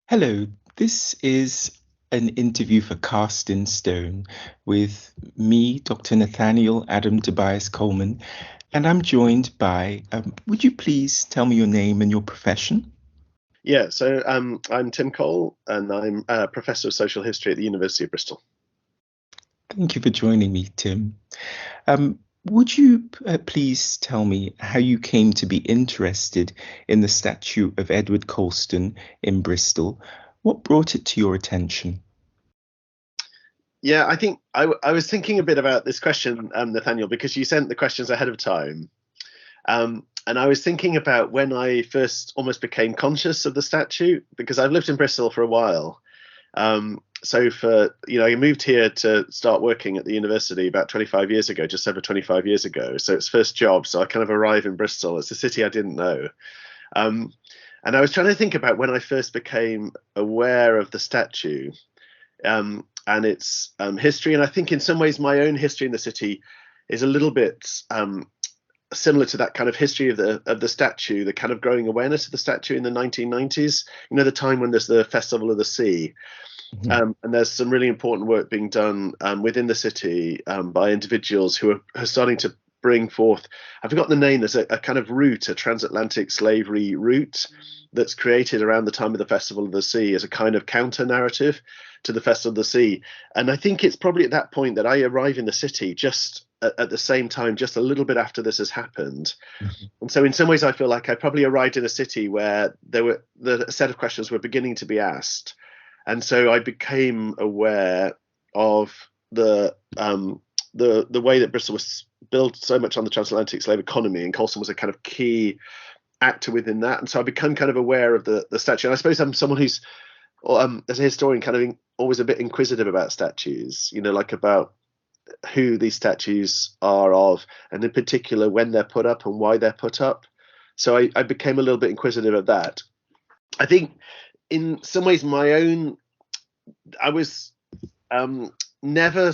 Hello, this is an interview for Cast in Stone with me, Dr. Nathaniel Adam Tobias Coleman, and I'm joined by, would you please tell me your name and your profession? I'm Tim Cole, and I'm a professor of social history at the University of Bristol. Thank you for joining me, Tim. Would you please tell me how you came to be interested in the statue of Edward Colston in Bristol? What brought it to your attention? Yeah, I think I was thinking a bit about this question, Nathaniel, because you sent the questions ahead of time. And I was thinking about when I first almost became conscious of the statue, because I've lived in Bristol for a while. I moved here to start working at the university about 25 years ago, just over 25 years ago. So it's first job. So I kind of arrived in Bristol. It's a city I didn't know. And I was trying to think about when I first became aware of the statue and its history. And I think in some ways my own history in the city is a little bit similar to that kind of history of the statue, the kind of growing awareness of the statue in the 1990s, the time when there's the Festival of the Sea. And there's some really important work being done within the city by individuals who are starting to bring forth, I've forgotten the name, there's a kind of route, a transatlantic slavery route that's created around the time of the Festival of the Sea as a kind of counter narrative to the Festival of the Sea. And I think it's probably at that point that I arrive in the city just at the same time, just a little bit after this has happened. And so in some ways I feel like I probably arrived in a city where the set of questions were beginning to be asked. And so I became aware of the way that Bristol was built so much on the transatlantic slave economy, and Colston was a kind of key actor within that. And so I become kind of aware of the statue. And I suppose I'm someone who's, as a historian, kind of always a bit inquisitive about statues, like about who these statues are of, and in particular when they're put up and why they're put up. So I became a little bit inquisitive of that. I think in some ways I was never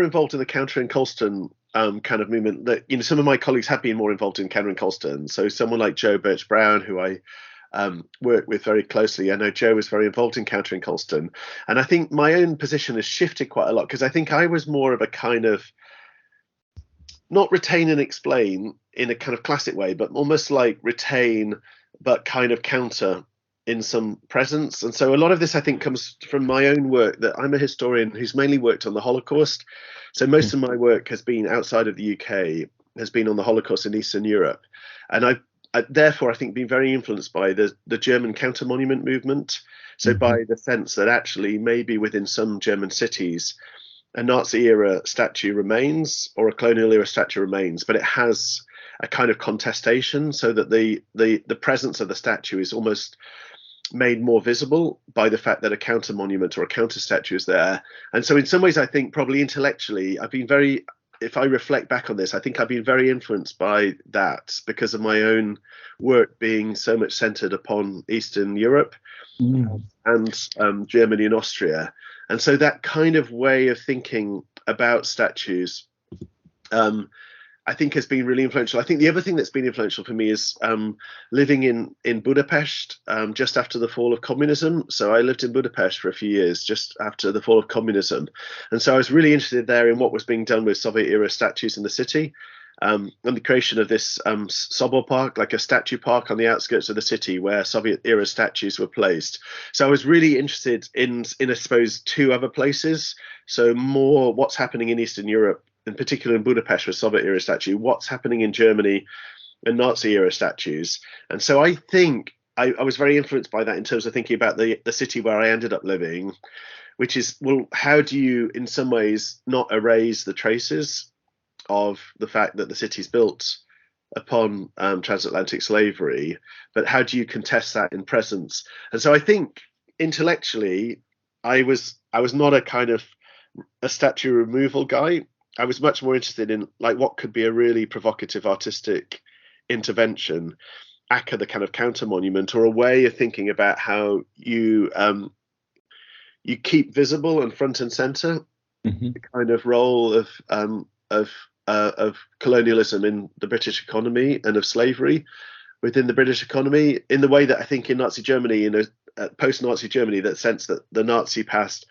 involved in the countering Colston kind of movement. That some of my colleagues have been more involved in countering Colston. So someone like Joe Birch-Brown, who I work with very closely, I know Joe was very involved in countering Colston, and I think my own position has shifted quite a lot, because I think I was more of a kind of not retain and explain in a kind of classic way, but almost like retain but kind of counter in some presence. And so a lot of this, I think, comes from my own work, that I'm a historian who's mainly worked on the Holocaust. So most of my work has been outside of the UK, has been on the Holocaust in Eastern Europe. And I therefore, I think, been very influenced by the German counter-monument movement. So by the sense that actually maybe within some German cities, a Nazi-era statue remains, or a colonial-era statue remains, but it has a kind of contestation, so that the presence of the statue is almost made more visible by the fact that a counter monument or a counter statue is there. And so in some ways, I think probably intellectually, if I reflect back on this, I think I've been very influenced by that, because of my own work being so much centered upon Eastern Europe and Germany and Austria. And so that kind of way of thinking about statues, I think, has been really influential. I think the other thing that's been influential for me is living in Budapest just after the fall of communism. So I lived in Budapest for a few years just after the fall of communism. And so I was really interested there in what was being done with Soviet-era statues in the city, and the creation of this Sobor Park, like a statue park on the outskirts of the city where Soviet-era statues were placed. So I was really interested in I suppose, two other places. So more what's happening in Eastern Europe, in particular in Budapest with Soviet-era statue, what's happening in Germany and Nazi-era statues. And so I think I was very influenced by that in terms of thinking about the city where I ended up living, which is, well, how do you in some ways not erase the traces of the fact that the city's built upon transatlantic slavery, but how do you contest that in presence? And so I think intellectually, I was not a kind of a statue removal guy. I was much more interested in like what could be a really provocative artistic intervention, aka the kind of counter monument, or a way of thinking about how you keep visible and front and center the kind of role of colonialism in the British economy and of slavery within the British economy, in the way that I think in Nazi Germany, post-Nazi Germany, that sense that the Nazi past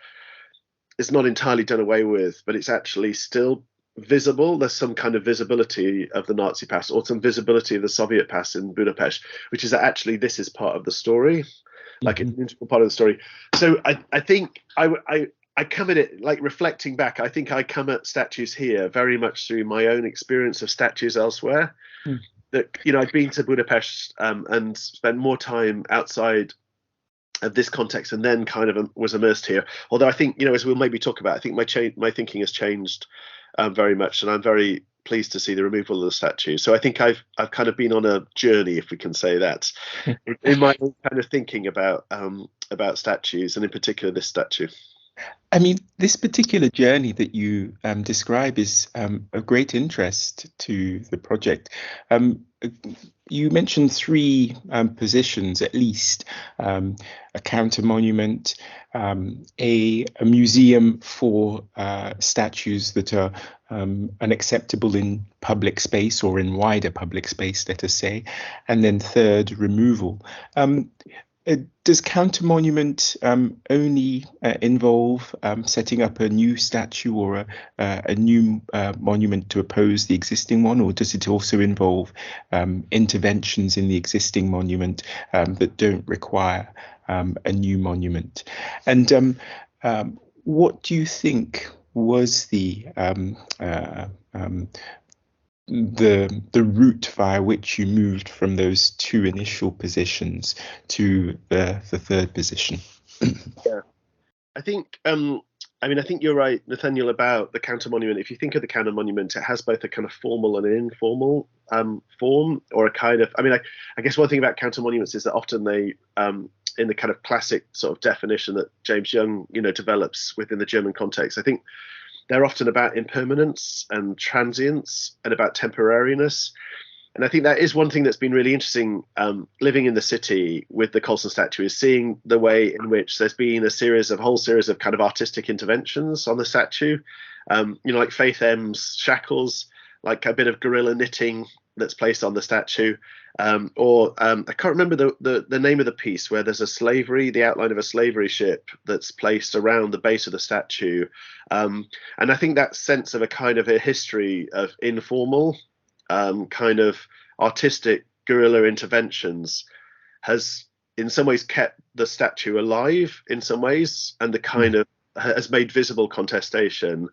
is not entirely done away with, but it's actually still visible. There's some kind of visibility of the Nazi past, or some visibility of the Soviet past in Budapest, which is that actually this is part of the story, like it's an integral part of the story. So I think I come at it, like reflecting back, I think I come at statues here very much through my own experience of statues elsewhere. That, you know, I've been to Budapest and spent more time outside of this context, and then kind of was immersed here. Although I think, you know, as we'll maybe talk about, I think my thinking has changed very much, and I'm very pleased to see the removal of the statue. So I think I've kind of been on a journey, if we can say that, in my own kind of thinking about statues, and in particular this statue. I mean, this particular journey that you describe is of great interest to the project. You mentioned three positions, at least: a counter monument, a museum for statues that are unacceptable in public space, or in wider public space, let us say, and then third, removal. Does counter monument only involve setting up a new statue, or a new monument to oppose the existing one, or does it also involve interventions in the existing monument that don't require a new monument? And what do you think was the route via which you moved from those two initial positions to the third position? Yeah, I think I think you're right, Nathaniel, about the counter monument. If you think of the counter monument, it has both a kind of formal and an informal form, or a kind of, I guess one thing about counter monuments is that often they in the kind of classic sort of definition that James Young, you know, develops within the German context, I think they're often about impermanence and transience and about temporariness. And I think that is one thing that's been really interesting living in the city with the Colston statue, is seeing the way in which there's been a whole series of kind of artistic interventions on the statue. You know, like Faith M's shackles, like a bit of guerrilla knitting that's placed on the statue. Or I can't remember the name of the piece where there's the outline of a slavery ship that's placed around the base of the statue. And I think that sense of a kind of a history of informal kind of artistic guerrilla interventions has in some ways kept the statue alive in some ways, and the kind of has made visible contestation,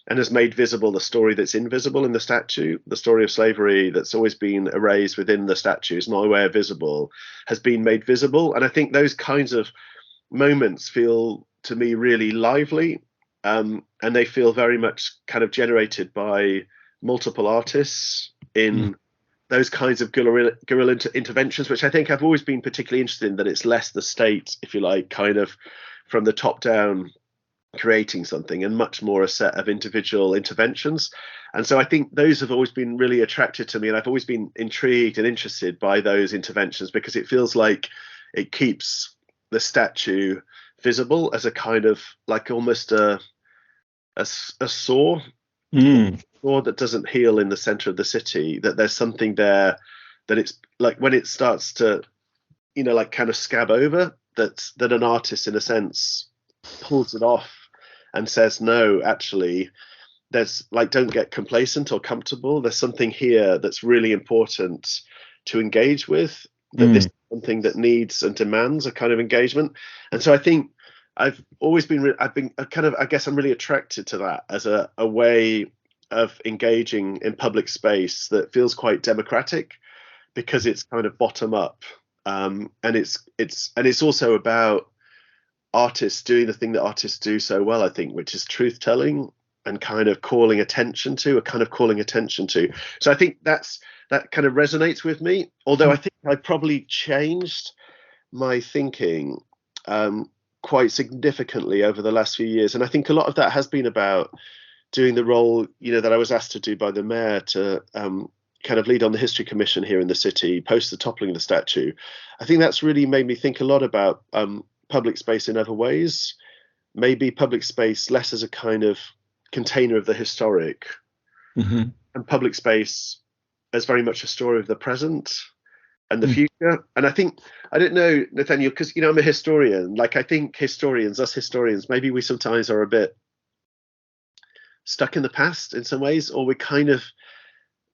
and has made visible the story that's invisible in the statue. The story of slavery that's always been erased within the statue, is nowhere visible, has been made visible. And I think those kinds of moments feel to me really lively, and they feel very much kind of generated by multiple artists in those kinds of guerrilla interventions, which I think I've always been particularly interested in, that it's less the state, if you like, kind of from the top down creating something, and much more a set of individual interventions. And so I think those have always been really attractive to me, and I've always been intrigued and interested by those interventions, because it feels like it keeps the statue visible as a kind of like almost a sore that doesn't heal in the center of the city, that there's something there, that it's like when it starts to, you know, like kind of scab over, that an artist in a sense pulls it off and says, no, actually, there's like, don't get complacent or comfortable. There's something here that's really important to engage with, that this is something that needs and demands a kind of engagement. And so I think I've been kind of, I guess I'm really attracted to that as a way of engaging in public space that feels quite democratic, because it's kind of bottom up. And it's also about artists doing the thing that artists do so well, I think, which is truth telling and kind of calling attention to. So I think that kind of resonates with me, although I think I probably changed my thinking quite significantly over the last few years. And I think a lot of that has been about doing the role, you know, that I was asked to do by the mayor, to kind of lead on the History Commission here in the city post the toppling of the statue. I think that's really made me think a lot about public space in other ways, maybe public space less as a kind of container of the historic, and public space as very much a story of the present. and the future. And I don't know, Nathaniel, because I'm a historian. Like, I think us historians, maybe we sometimes are a bit stuck in the past in some ways, or we kind of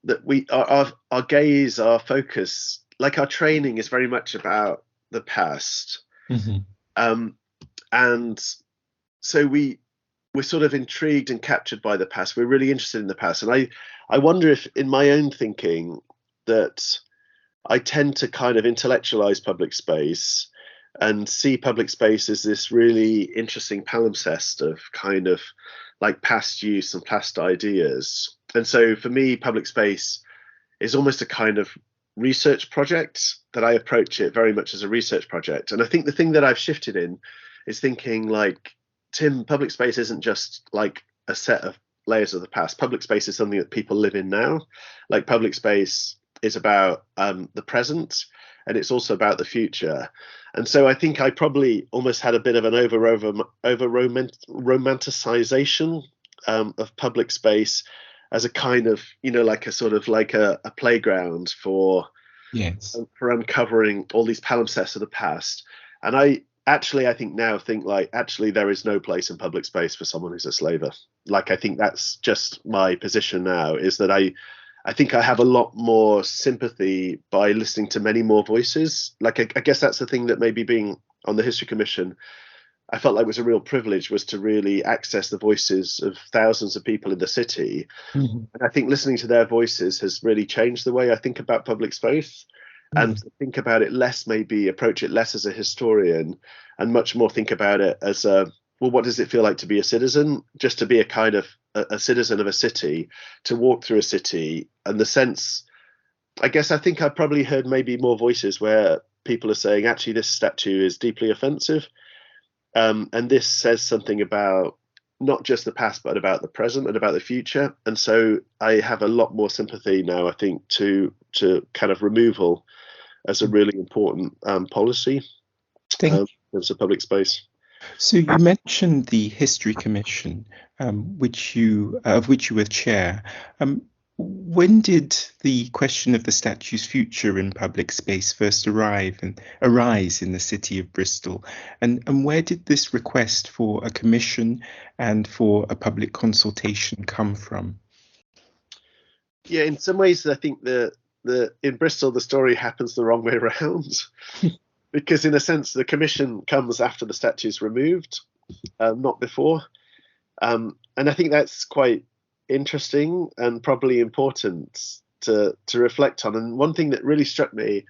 that we our gaze, our focus, like our training is very much about the past. Mm-hmm. And so we're sort of intrigued and captured by the past. We're really interested in the past. And I wonder if in my own thinking that I tend to kind of intellectualize public space and see public space as this really interesting palimpsest of kind of like past use and past ideas. And so for me, public space is almost a kind of research project, that I approach it very much as a research project. And I think the thing that I've shifted in is thinking like, Tim, public space isn't just like a set of layers of the past. Public space is something that people live in now. Like, public space is about the present, and it's also about the future. And so I think I probably almost had a bit of an over-romanticization of public space as a kind of, like a sort of like a playground for uncovering all these palimpsests of the past. And I think like, actually there is no place in public space for someone who's a slaver. Like, I think that's just my position now, is that I think I have a lot more sympathy by listening to many more voices. Like, I guess that's the thing that maybe being on the History Commission, I felt like was a real privilege, was to really access the voices of thousands of people in the city. Mm-hmm. And I think listening to their voices has really changed the way I think about public space. Mm-hmm. And think about it less, maybe approach it less as a historian, and much more think about it as what does it feel like to be a citizen? Just to be a kind of a citizen of a city, to walk through a city. And the sense, I guess, I think I probably heard maybe more voices where people are saying, actually, this statue is deeply offensive. And this says something about not just the past, but about the present and about the future. And so I have a lot more sympathy now, I think, to kind of removal as a really important policy in terms of public space. So you mentioned the History Commission, of which you were chair. When did the question of the statue's future in public space first arise in the city of Bristol? And where did this request for a commission and for a public consultation come from? Yeah, in some ways, I think in Bristol, the story happens the wrong way around. Because in a sense, the commission comes after the statue is removed, not before. And I think that's quite interesting and probably important to reflect on. And one thing that really struck me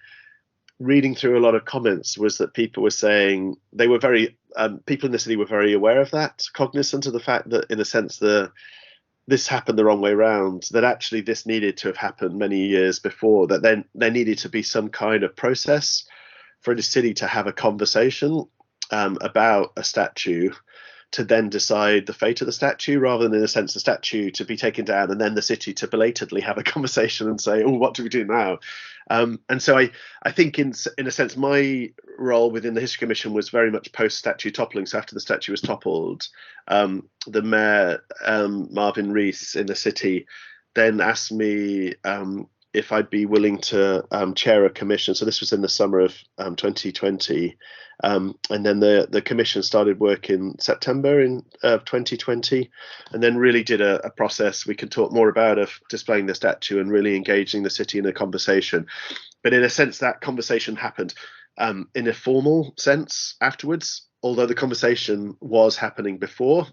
reading through a lot of comments was that people were saying they were people in the city were very aware of that, cognizant of the fact that, in a sense, this happened the wrong way around, that actually this needed to have happened many years before, that then there needed to be some kind of process for the city to have a conversation about a statue, to then decide the fate of the statue, rather than, in a sense, the statue to be taken down and then the city to belatedly have a conversation and say, oh, what do we do now? And so I think in a sense, my role within the History Commission was very much post-statue toppling. So after the statue was toppled, the mayor, Marvin Rees, in the city, then asked me if I'd be willing to chair a commission. So this was in the summer of 2020. And then the commission started work in September in 2020, and then really did a process we can talk more about, of displaying the statue and really engaging the city in a conversation. But in a sense, that conversation happened in a formal sense afterwards, although the conversation was happening before.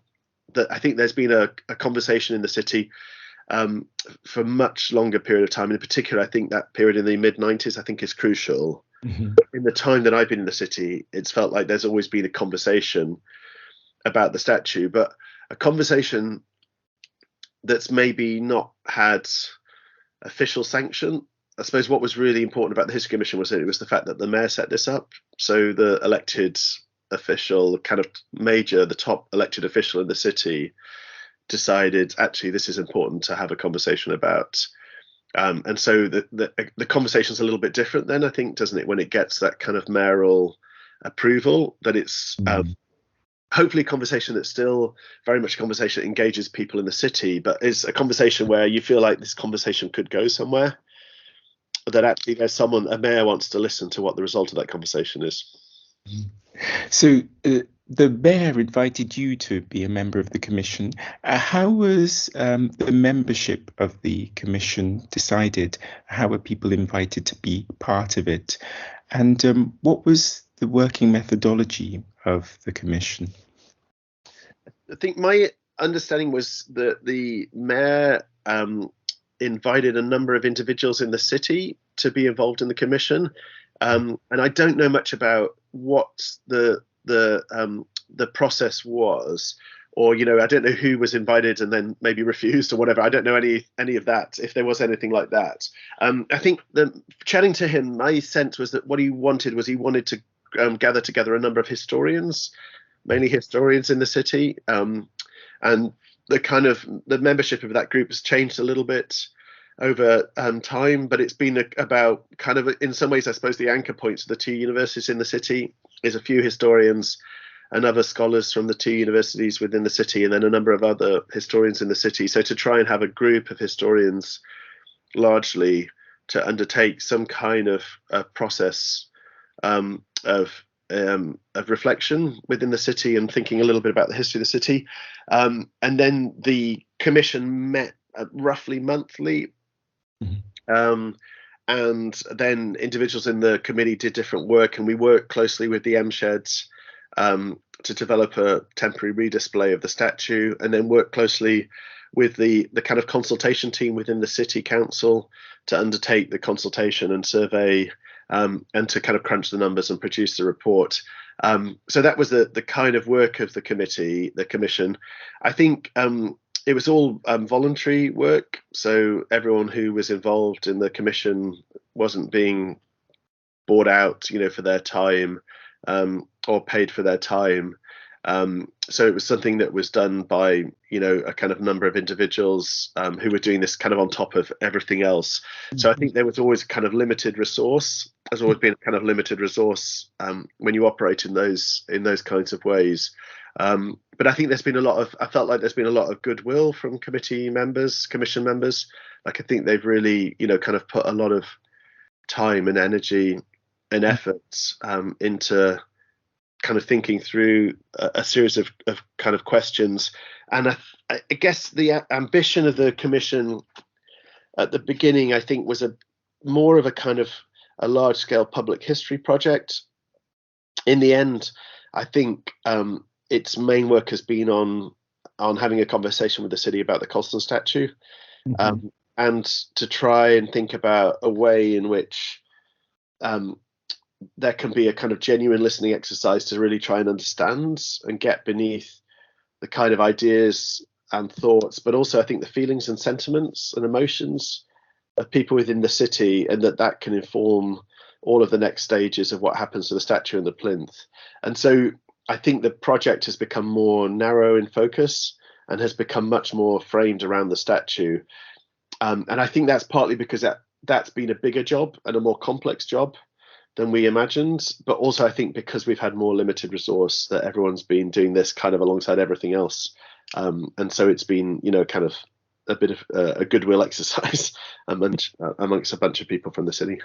That I think there's been a conversation in the city for a much longer period of time. In particular, I think that period in the mid-90s, I think, is crucial. Mm-hmm. In the time that I've been in the city, it's felt like there's always been a conversation about the statue, but a conversation that's maybe not had official sanction. I suppose what was really important about the History Commission was that it was the fact that the mayor set this up. So the elected official, kind of the top elected official in the city, decided, actually, this is important to have a conversation about. And so the conversation's a little bit different then, I think, doesn't it, when it gets that kind of mayoral approval, that it's hopefully a conversation that's still very much a conversation that engages people in the city, but is a conversation where you feel like this conversation could go somewhere. that actually there's a mayor wants to listen to what the result of that conversation is. So the mayor invited you to be a member of the commission. How was the membership of the commission decided? How were people invited to be part of it? And what was the working methodology of the commission? I think my understanding was that the mayor invited a number of individuals in the city to be involved in the commission. And I don't know much about what the process was, or I don't know who was invited and then maybe refused or whatever. I don't know any of that, if there was anything like that. I think chatting to him, my sense was that what he wanted to gather together a number of historians, mainly historians in the city, and the membership of that group has changed a little bit over time, but it's been about kind of, in some ways, I suppose the anchor points of the two universities in the city is a few historians and other scholars from the two universities within the city, and then a number of other historians in the city. So to try and have a group of historians largely to undertake some kind of process of reflection within the city and thinking a little bit about the history of the city. And then the commission met roughly monthly. And then individuals in the committee did different work, and we worked closely with the M-Sheds to develop a temporary redisplay of the statue, and then worked closely with the kind of consultation team within the city council to undertake the consultation and survey, and to kind of crunch the numbers and produce the report. So that was the kind of work of the commission. I think it was all voluntary work, so everyone who was involved in the commission wasn't being bought out, for their time, or paid for their time. So it was something that was done by, a kind of number of individuals who were doing this kind of on top of everything else. So I think there was always kind of limited resource. There's always been a kind of limited resource when you operate in those kinds of ways. But I think I felt like there's been a lot of goodwill from commission members. Like, I think they've really, kind of put a lot of time and energy and effort into kind of thinking through a series of kind of questions. And I guess the ambition of the commission at the beginning, I think, was more of a kind of a large scale public history project. In the end, I think its main work has been on having a conversation with the city about the Colston statue, and to try and think about a way in which there can be a kind of genuine listening exercise to really try and understand and get beneath the kind of ideas and thoughts, but also I think the feelings and sentiments and emotions of people within the city, and that can inform all of the next stages of what happens to the statue and the plinth. And so I think the project has become more narrow in focus and has become much more framed around the statue. And I think that's partly because that's been a bigger job and a more complex job than we imagined, but also I think because we've had more limited resource, that everyone's been doing this kind of alongside everything else. And so it's been, kind of a bit of a goodwill exercise amongst a bunch of people from the city.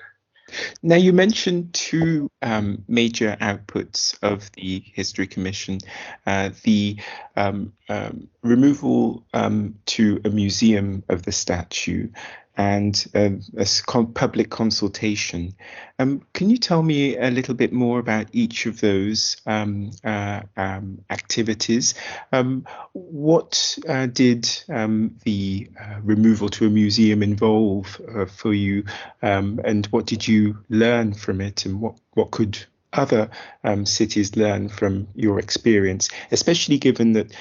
Now, you mentioned two major outputs of the History Commission, the removal to a museum of the statue and a public consultation. Can you tell me a little bit more about each of those activities? What did the removal to a museum involve for you, and what did you learn from it, and what could other cities learn from your experience, especially given that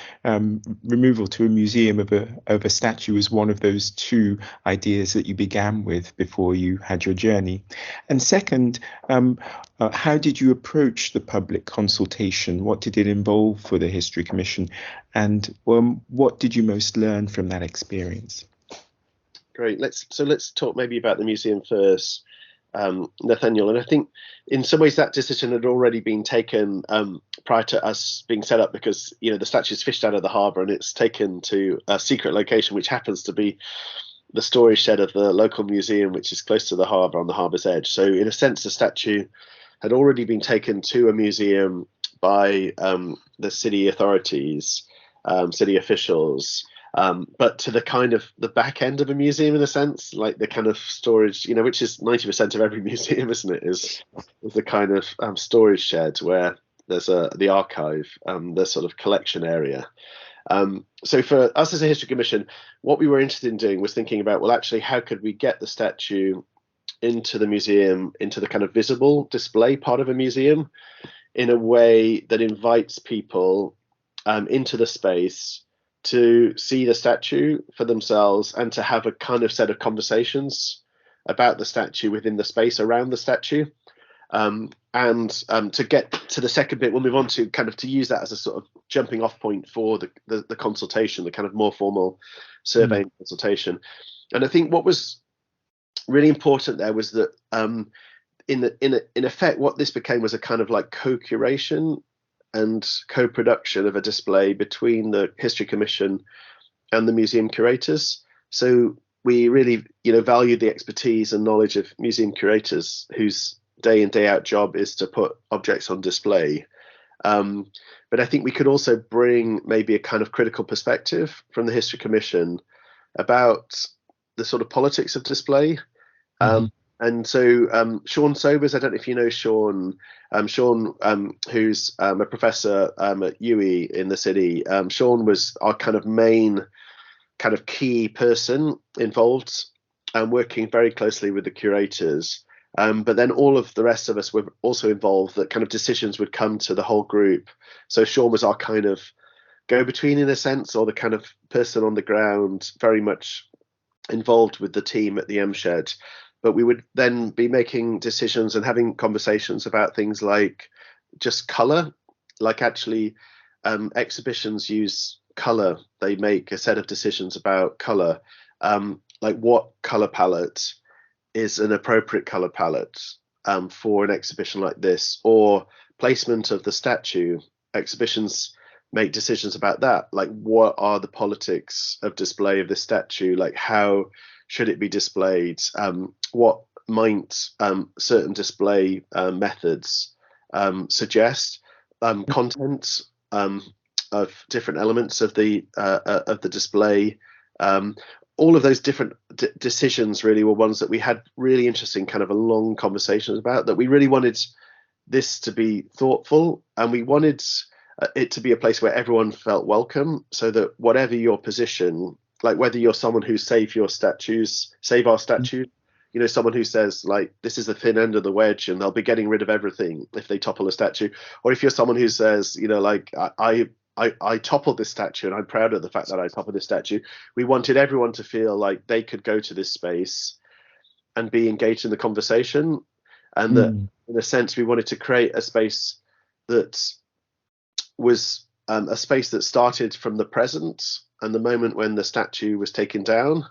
removal to a museum of a statue was one of those two ideas that you began with before you had your journey? And second, how did you approach the public consultation? What did it involve for the History Commission? And what did you most learn from that experience? Great. Let's talk maybe about the museum first, Nathaniel. And I think in some ways that decision had already been taken prior to us being set up, because the statue's fished out of the harbour and it's taken to a secret location, which happens to be the storage shed of the local museum, which is close to the harbour, on the harbour's edge. So in a sense, the statue had already been taken to a museum by the city authorities, city officials, but to the kind of the back end of a museum, in a sense, like the kind of storage, which is 90% of every museum, isn't it? Is the kind of storage shed where there's the archive, the sort of collection area. So for us as a history commission, what we were interested in doing was thinking about, well, actually, how could we get the statue into the museum, into the kind of visible display part of a museum, in a way that invites people into the space to see the statue for themselves and to have a kind of set of conversations about the statue within the space around the statue. And to get to the second bit, we'll move on to kind of to use that as a sort of jumping off point for the consultation, the kind of more formal survey and consultation. And I think what was really important there was that in effect, what this became was a kind of like co-curation and co-production of a display between the History Commission and the museum curators. So we really, valued the expertise and knowledge of museum curators whose day in, day out job is to put objects on display. But I think we could also bring maybe a kind of critical perspective from the History Commission about the sort of politics of display. And so Sean Sobers, I don't know if you know Sean, who's a professor at UWE in the city. Sean was our kind of main kind of key person involved, working very closely with the curators. But then all of the rest of us were also involved, that kind of decisions would come to the whole group. So Sean was our kind of go-between, in a sense, or the kind of person on the ground, very much involved with the team at the M Shed. But we would then be making decisions and having conversations about things like just colour, like actually exhibitions use colour. They make a set of decisions about colour, like what colour palette is an appropriate colour palette for an exhibition like this, or placement of the statue. Exhibitions make decisions about that, like what are the politics of display of this statue, like how should it be displayed, what might certain display methods suggest, content of different elements of the display. All of those different decisions really were ones that we had really interesting kind of a long conversations about, that we really wanted this to be thoughtful, and we wanted it to be a place where everyone felt welcome, so that whatever your position, like whether you're someone who save our statues, someone who says like this is the thin end of the wedge and they'll be getting rid of everything if they topple a statue, or if you're someone who says, like I toppled this statue and I'm proud of the fact that I toppled this statue. We wanted everyone to feel like they could go to this space and be engaged in the conversation, and that in a sense we wanted to create a space that was a space that started from the present and the moment when the statue was taken down,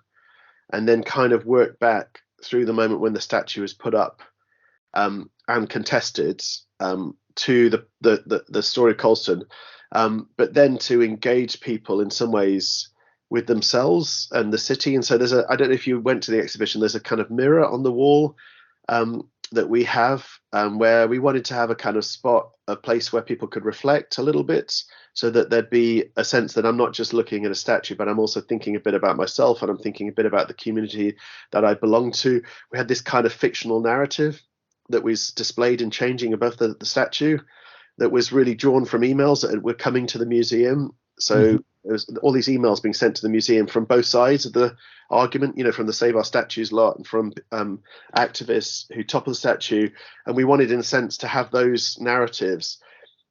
and then kind of worked back through the moment when the statue was put up and contested to the story of Colston, but then to engage people in some ways with themselves and the city. And so I don't know if you went to the exhibition, there's a kind of mirror on the wall that we have, where we wanted to have a kind of spot, a place where people could reflect a little bit, so that there'd be a sense that I'm not just looking at a statue, but I'm also thinking a bit about myself, and I'm thinking a bit about the community that I belong to. We had this kind of fictional narrative that was displayed and changing above the statue, that was really drawn from emails that were coming to the museum. So there was all these emails being sent to the museum from both sides of the argument, from the Save Our Statues lot and from activists who topple the statue. And we wanted, in a sense, to have those narratives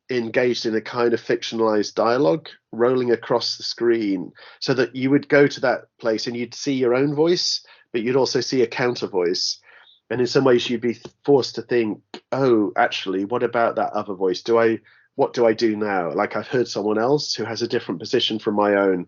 engaged in a kind of fictionalized dialogue rolling across the screen, so that you would go to that place and you'd see your own voice, but you'd also see a counter voice. And in some ways you'd be forced to think, oh, actually, what about that other voice? What do I do now? Like, I've heard someone else who has a different position from my own.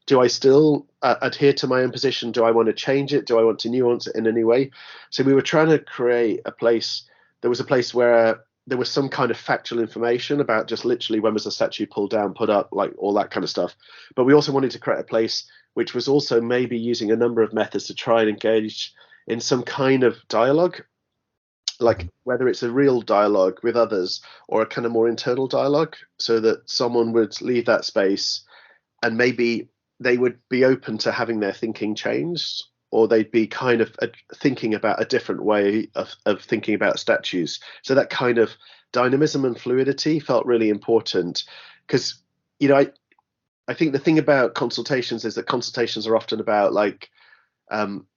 Do I still adhere to my own position? Do I want to change it? Do I want to nuance it in any way? So we were trying to create a place. There was a place where there was some kind of factual information about just literally when was the statue pulled down, put up, like all that kind of stuff. But we also wanted to create a place which was also maybe using a number of methods to try and engage in some kind of dialogue, like whether it's a real dialogue with others or a kind of more internal dialogue, so that someone would leave that space and maybe they would be open to having their thinking changed, or they'd be kind of thinking about a different way of thinking about statues. So that kind of dynamism and fluidity felt really important, because, you know, I think the thing about consultations is that consultations are often about like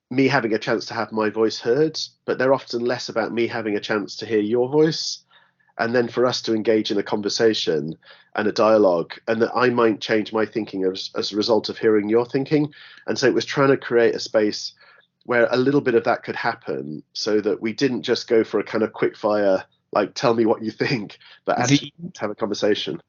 me having a chance to have my voice heard, but they're often less about me having a chance to hear your voice. And then for us to engage in a conversation and a dialogue, and that I might change my thinking as a result of hearing your thinking. And so it was trying to create a space where a little bit of that could happen, so that we didn't just go for a kind of quick fire, like, tell me what you think, but actually have a conversation.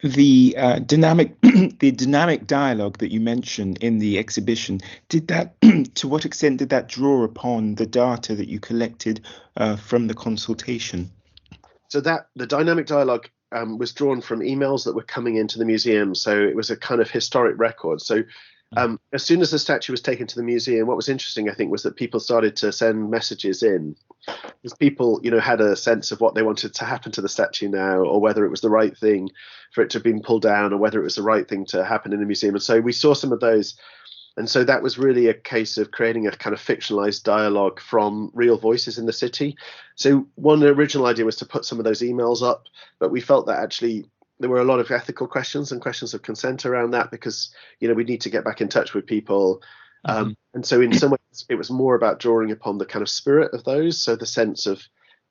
The the dynamic dialogue that you mentioned in the exhibition, did that to what extent did that draw upon the data that you collected from the consultation? So that the dynamic dialogue was drawn from emails that were coming into the museum. So it was a kind of historic record. So as soon as the statue was taken to the museum, what was interesting, I think, was that people started to send messages in, because people, you know, had a sense of what they wanted to happen to the statue now, or whether it was the right thing for it to have been pulled down, or whether it was the right thing to happen in the museum. And so we saw some of those. And so that was really a case of creating a kind of fictionalized dialogue from real voices in the city. So one original idea was to put some of those emails up, but we felt that actually there were a lot of ethical questions and questions of consent around that, because, you know, we need to get back in touch with people. And so in some ways it was more about drawing upon the kind of spirit of those. So the sense of,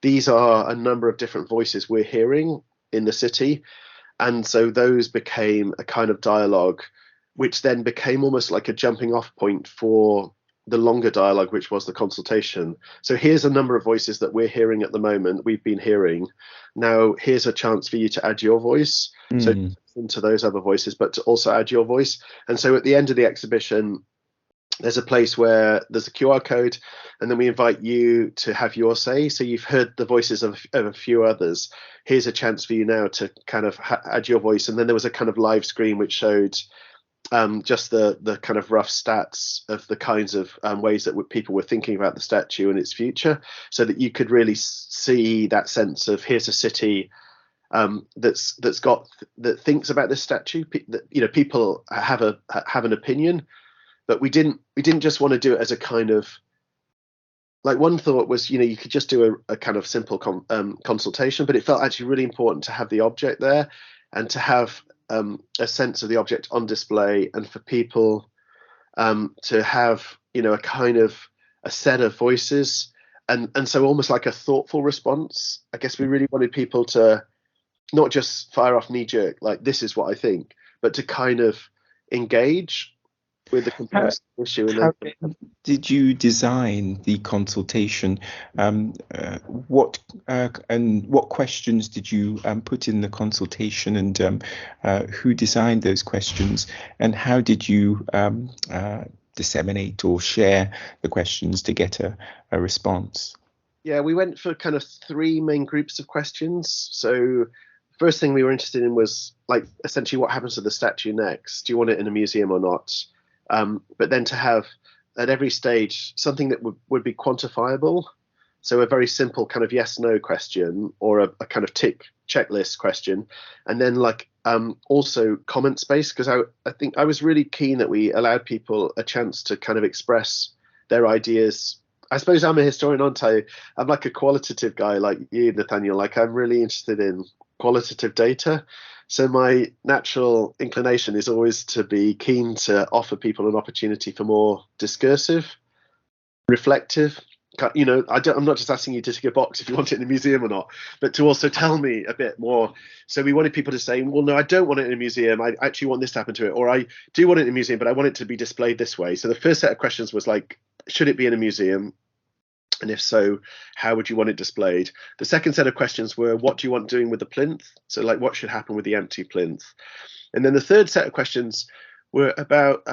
these are a number of different voices we're hearing in the city. And so those became a kind of dialogue, which then became almost like a jumping off point for the longer dialogue, which was the consultation. So here's a number of voices that we're hearing at the moment, we've been hearing. Now here's a chance for you to add your voice. So into those other voices, but to also add your voice. And so at the end of the exhibition, there's a place where there's a QR code, and then we invite you to have your say. So you've heard the voices of a few others. Here's a chance for you now to kind of add your voice. And then there was a kind of live screen which showed just the kind of rough stats of the kinds of ways that people were thinking about the statue and its future, so that you could really see that sense of, here's a city that thinks about this statue. That, you know, people have an opinion, but we didn't just want to do it as a kind of, like, one thought was, you know, you could just do a kind of simple consultation, but it felt actually really important to have the object there, and to have a sense of the object on display, and for people to have, you know, a kind of a set of voices, and so almost like a thoughtful response. I guess we really wanted people to not just fire off knee jerk, like, this is what I think, but to kind of engage with the complex issue. And how did you design the consultation? What questions did you put in the consultation, and who designed those questions, and how did you disseminate or share the questions to get a response? Yeah, we went for kind of three main groups of questions. So first thing we were interested in was, like, essentially what happens to the statue next? Do you want it in a museum or not? But then to have at every stage something that would be quantifiable. So a very simple kind of yes, no question, or a kind of tick checklist question. And then also comment space, because I think I was really keen that we allowed people a chance to kind of express their ideas. I suppose I'm a historian, aren't I? I'm like a qualitative guy like you, Nathaniel. Like, I'm really interested in qualitative data. So my natural inclination is always to be keen to offer people an opportunity for more discursive, reflective. You know, I'm not just asking you to tick a box if you want it in a museum or not, but to also tell me a bit more. So we wanted people to say, well, no, I don't want it in a museum. I actually want this to happen to it. Or I do want it in a museum, but I want it to be displayed this way. So the first set of questions was like, should it be in a museum? And if so, how would you want it displayed? The second set of questions were, what do you want doing with the plinth? So, like, what should happen with the empty plinth? And then the third set of questions were about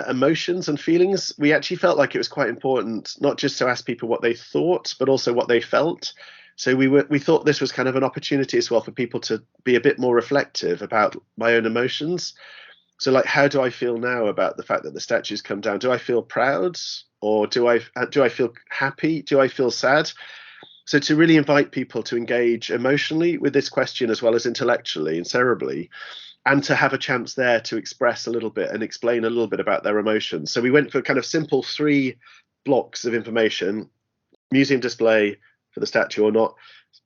emotions and feelings. We actually felt like it was quite important not just to ask people what they thought, but also what they felt. So we thought this was kind of an opportunity as well for people to be a bit more reflective about my own emotions. So like, how do I feel now about the fact that the statues come down? Do I feel proud, or do I feel happy? Do I feel sad? So to really invite people to engage emotionally with this question as well as intellectually and cerebrally, and to have a chance there to express a little bit and explain a little bit about their emotions. So we went for kind of simple 3 blocks of information: museum display for the statue or not,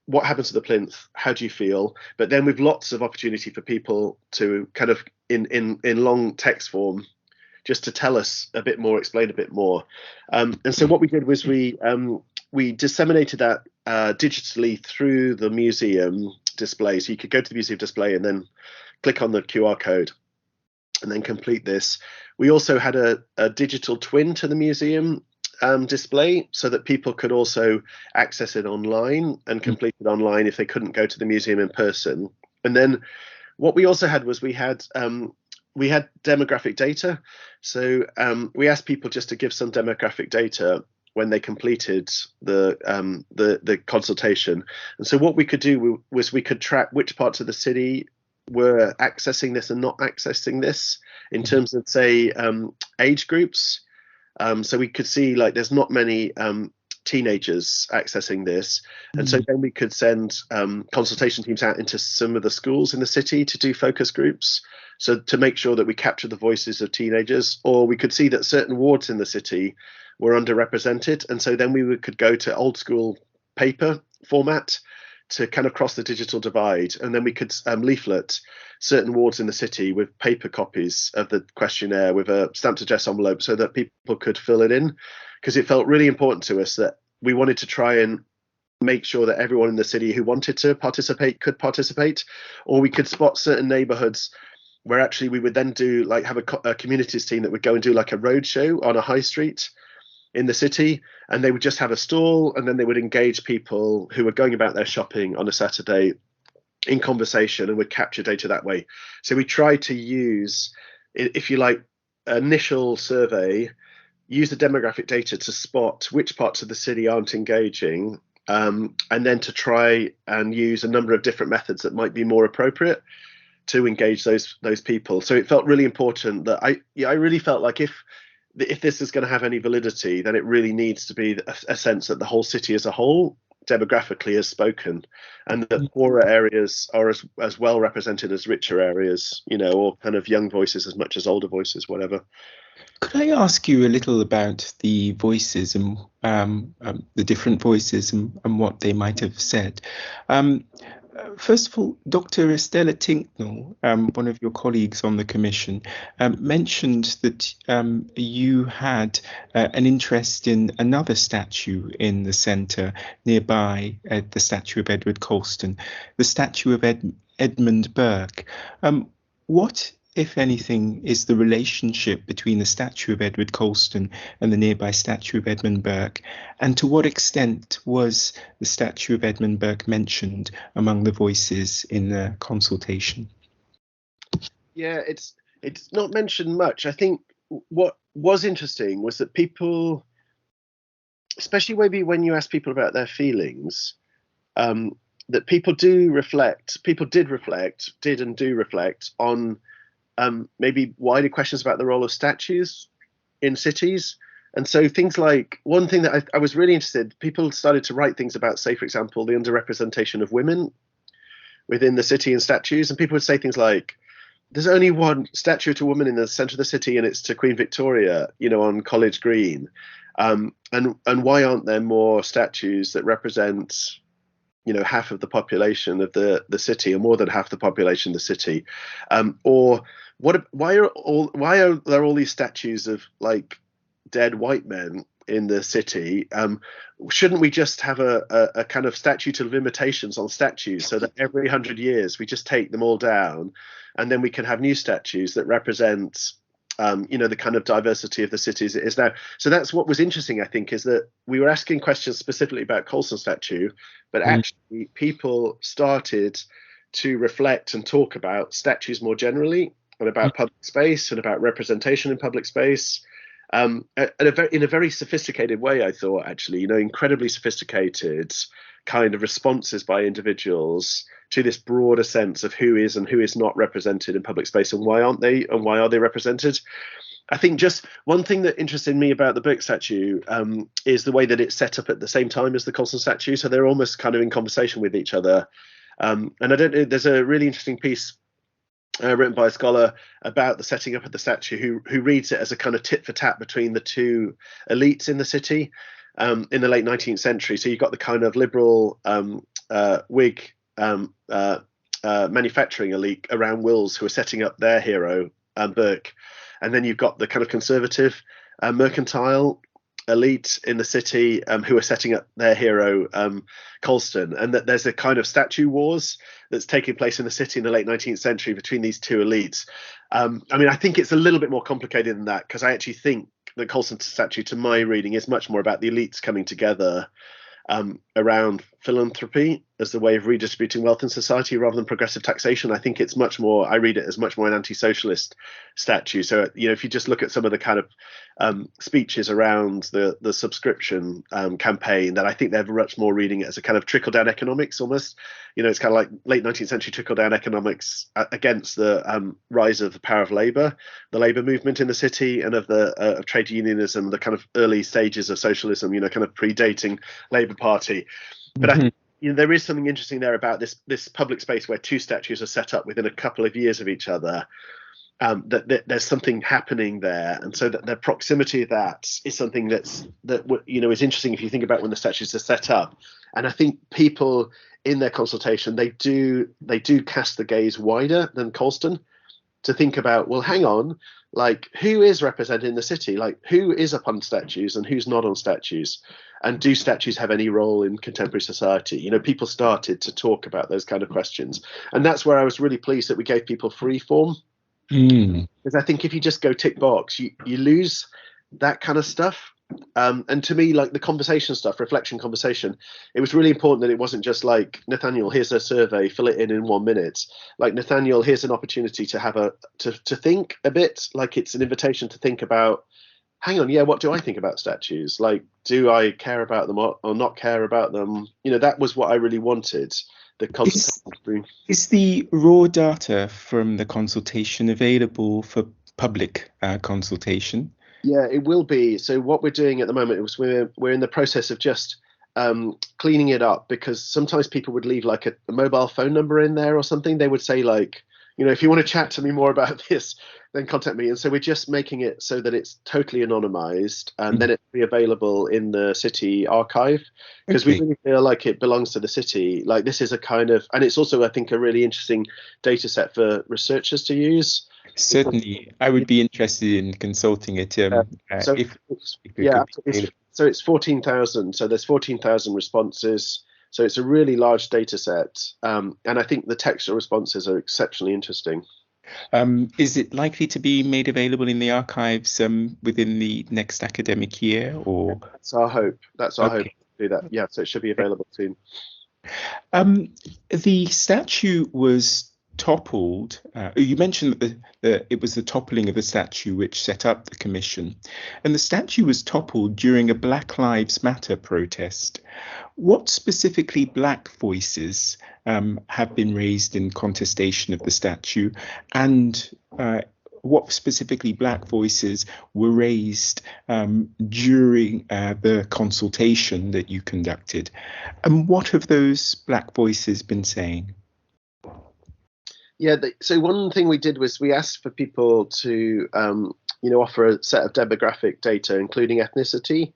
what happens to the plinth, how do you feel? But then with lots of opportunity for people to kind of in long text form just to tell us a bit more, explain a bit more. And so what we did was we disseminated that digitally through the museum display. So you could go to the museum display and then click on the QR code and then complete this. We also had a digital twin to the museum display, so that people could also access it online and complete it online if they couldn't go to the museum in person. And then what we also had was we had demographic data. So we asked people just to give some demographic data when they completed the consultation. And so what we could do was we could track which parts of the city were accessing this and not accessing this in terms of, say, age groups. So we could see like there's not many teenagers accessing this. And so then we could send consultation teams out into some of the schools in the city to do focus groups. So to make sure that we capture the voices of teenagers, or we could see that certain wards in the city were underrepresented. And so then we could go to old school paper format to kind of cross the digital divide. And then we could leaflet certain wards in the city with paper copies of the questionnaire with a stamped address envelope so that people could fill it in. Because it felt really important to us that we wanted to try and make sure that everyone in the city who wanted to participate could participate, or we could spot certain neighbourhoods where actually we would then do like have a communities team that would go and do like a roadshow on a high street in the city, and they would just have a stall, and then they would engage people who were going about their shopping on a Saturday in conversation and would capture data that way. So we tried to use, if you like, initial survey, use the demographic data to spot which parts of the city aren't engaging, and then to try and use a number of different methods that might be more appropriate to engage those people. So it felt really important that I really felt like if this is going to have any validity, then it really needs to be a sense that the whole city as a whole demographically has spoken, and that poorer areas are as well represented as richer areas, or kind of young voices as much as older voices, whatever. Could I ask you a little about the voices and the different voices and what they might have said? First of all, Dr. Estella Tinknell, one of your colleagues on the commission, mentioned that you had an interest in another statue in the centre nearby, the statue of Edward Colston, the statue of Edmund Burke. What, if anything, is the relationship between the statue of Edward Colston and the nearby statue of Edmund Burke? And to what extent was the statue of Edmund Burke mentioned among the voices in the consultation? Yeah, it's not mentioned much. I think what was interesting was that people, especially maybe when you ask people about their feelings, that people did and do reflect on maybe wider questions about the role of statues in cities. And so things like, one thing that I was really interested, people started to write things about, say, for example, the underrepresentation of women within the city in statues. And people would say things like, there's only one statue to a woman in the centre of the city, and it's to Queen Victoria, on College Green. And why aren't there more statues that represent half of the population of the city, or more than half the population of the city? Or why are there all these statues of like dead white men in the city? Shouldn't we just have a kind of statute of limitations on statues, so that every 100 years we just take them all down, and then we can have new statues that represent the kind of diversity of the city as it is now? So that's what was interesting, I think, is that we were asking questions specifically about Colston statue, but actually people started to reflect and talk about statues more generally, and about public space and about representation in public space. in a very sophisticated way, I thought, actually, incredibly sophisticated kind of responses by individuals to this broader sense of who is and who is not represented in public space, and why aren't they, and why are they represented. I think just one thing that interested me about the Burke statue is the way that it's set up at the same time as the Colston statue. So they're almost kind of in conversation with each other. And I don't know, there's a really interesting piece written by a scholar about the setting up of the statue who reads it as a kind of tit for tat between the two elites in the city in the late 19th century. So you've got the kind of liberal Whig manufacturing elite around Wills who are setting up their hero, Burke. And then you've got the kind of conservative mercantile elite in the city who are setting up their hero, Colston. And that there's a kind of statue wars that's taking place in the city in the late 19th century between these two elites. I mean, I think it's a little bit more complicated than that, because I actually think the Colston statue, to my reading, is much more about the elites coming together around philanthropy as the way of redistributing wealth in society rather than progressive taxation. I think it's much more, I read it as much more an anti-socialist statue. So, if you just look at some of the kind of speeches around the subscription campaign, that I think they're much more reading it as a kind of trickle-down economics almost. It's kind of like late 19th century trickle-down economics against the rise of the power of labour, the labour movement in the city, and of the of trade unionism, the kind of early stages of socialism, kind of predating Labour Party. But I think there is something interesting there about this public space where two statues are set up within a couple of years of each other. That there's something happening there, and so that the proximity of that is something that is interesting if you think about when the statues are set up. And I think people in their consultation, they do cast the gaze wider than Colston to think about, well, hang on, like, who is represented in the city? Like, who is up on statues and who's not on statues? And do statues have any role in contemporary society? People started to talk about those kind of questions. And that's where I was really pleased that we gave people free form. Because I think if you just go tick box, you lose that kind of stuff. And to me, like the conversation stuff, reflection conversation, it was really important that it wasn't just like, Nathaniel, here's a survey, fill it in 1 minute. Like, Nathaniel, here's an opportunity to have to think a bit, like it's an invitation to think about, hang on, what do I think about statues? Like, do I care about them or not care about them? That was what I really wanted. Is the raw data from the consultation available for public consultation? Yeah, it will be. So what we're doing at the moment is we're in the process of just cleaning it up, because sometimes people would leave like a mobile phone number in there or something. They would say like, if you want to chat to me more about this, then contact me. And so we're just making it so that it's totally anonymized, and then it'll be available in the city archive, because we really feel like it belongs to the city. Like, this is a kind of, and it's also, I think, a really interesting data set for researchers to use. Certainly, I would be interested in consulting it. So it's 14,000. So there's 14,000 responses. So it's a really large data set, and I think the textual responses are exceptionally interesting. Is it likely to be made available in the archives within the next academic year, or? That's our hope. That's our hope to do that. Yeah, so it should be available soon. The statue was toppled. You mentioned that it was the toppling of the statue which set up the commission, and the statue was toppled during a Black Lives Matter protest. What specifically Black voices have been raised in contestation of the statue, and what specifically Black voices were raised during the consultation that you conducted, and what have those Black voices been saying? Yeah, so one thing we did was we asked for people to, offer a set of demographic data, including ethnicity.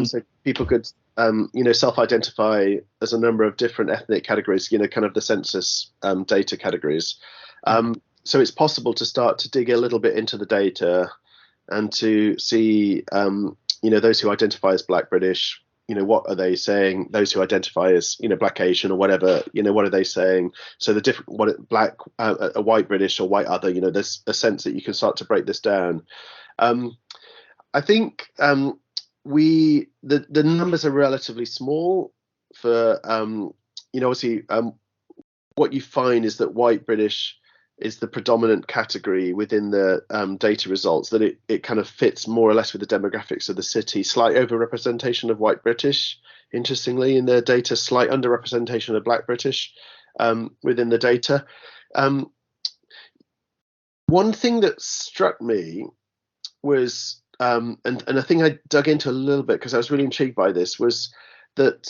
So people could, self-identify as a number of different ethnic categories, kind of the census data categories. So it's possible to start to dig a little bit into the data and to see, those who identify as Black British, what are they saying? Those who identify as, Black Asian or whatever, what are they saying? So the different, Black, a white British or white other, there's a sense that you can start to break this down. I think the numbers are relatively small for, obviously, what you find is that white British is the predominant category within the data results, that it kind of fits more or less with the demographics of the city. Slight overrepresentation of white British, interestingly, in the data, slight underrepresentation of black British within the data. One thing that struck me was, and a thing I dug into a little bit because I was really intrigued by this, was that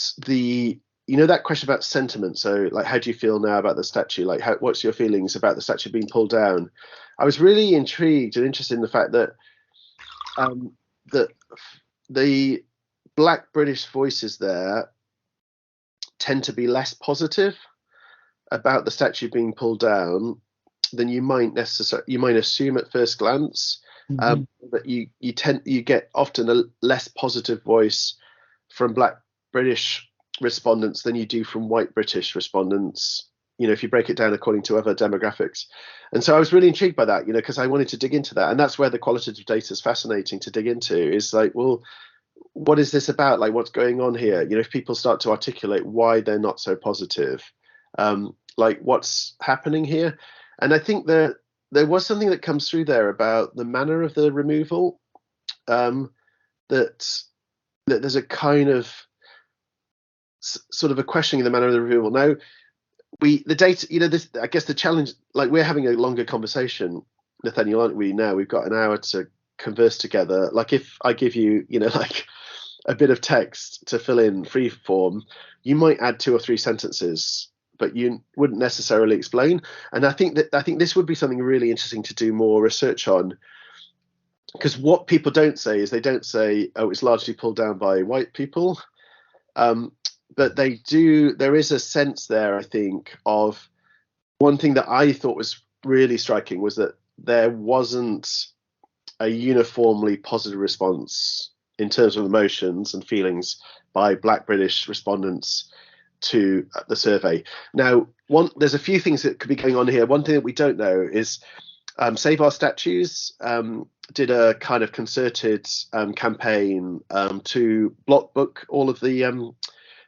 that question about sentiment. So, like, how do you feel now about the statue? Like, what's your feelings about the statue being pulled down? I was really intrigued and interested in the fact that that the black British voices there tend to be less positive about the statue being pulled down than you might assume at first glance. But you get often a less positive voice from black British respondents than you do from white British respondents, if you break it down according to other demographics. And so I was really intrigued by that, because I wanted to dig into that. And that's where the qualitative data is fascinating to dig into, is like, well, what is this about? Like, what's going on here? If people start to articulate why they're not so positive, like, what's happening here? And I think that there was something that comes through there about the manner of the removal, that there's a kind of sort of a questioning of the manner of the removal. Now, the data, I guess the challenge, like, we're having a longer conversation, Nathaniel, aren't we? Now we've got an hour to converse together. Like, if I give you, like a bit of text to fill in free form, you might add 2 or 3 sentences, but you wouldn't necessarily explain. And I think this would be something really interesting to do more research on, because what people don't say is, they don't say, oh, it's largely pulled down by white people. But they do. There is a sense there, I think, of one thing that I thought was really striking was that there wasn't a uniformly positive response in terms of emotions and feelings by black British respondents to the survey. Now, there's a few things that could be going on here. One thing that we don't know is Save Our Statues did a kind of concerted campaign to block book all of the